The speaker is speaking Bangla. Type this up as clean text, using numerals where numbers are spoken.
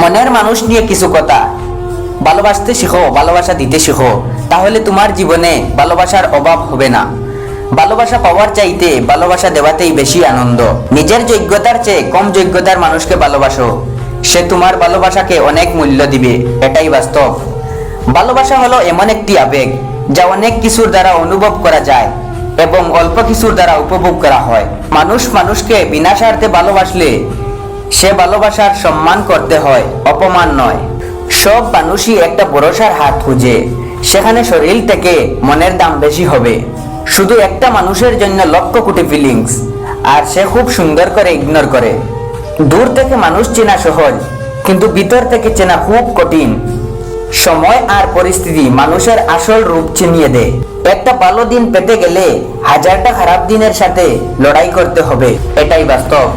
মনের মানুষ নিয়ে কিছু কথা। ভালোবাসতে শিখো, ভালোবাসা দিতে শিখো, তাহলে তোমার জীবনে ভালোবাসার অভাব হবে না। ভালোবাসা পাওয়ার চাইতে ভালোবাসা দেওয়াতেই বেশি আনন্দ। নিজের যোগ্যতার চেয়ে কম যোগ্যতার মানুষকে ভালোবাসো, সে তোমার ভালোবাসাকে অনেক মূল্য দিবে, এটাই বাস্তব। ভালোবাসা হলো এমন একটি আবেগ যা অনেক কিছুর দ্বারা অনুভব করা যায় এবং অল্প কিছুর দ্বারা উপভোগ করা হয়। মানুষ মানুষকে বিনা স্বার্থে ভালোবাসলে সে ভালোবাসার সম্মান করতে হয়, অপমান নয়। সব মানুষই একটা ভরসার হাত খুঁজে, সেখানে শরীর থেকে মনের দাম বেশি হবে। শুধু একটা মানুষের জন্য লক্ষ কোটি ফিলিংস, আর সে খুব সুন্দর করে ইগনোর করে। দূর থেকে মানুষ চেনা সহজ, কিন্তু ভিতর থেকে চেনা খুব কঠিন। সময় আর পরিস্থিতি মানুষের আসল রূপ চিনিয়ে দেয়। একটা ভালো দিন পেতে গেলে হাজারটা খারাপ দিনের সাথে লড়াই করতে হবে, এটাই বাস্তব।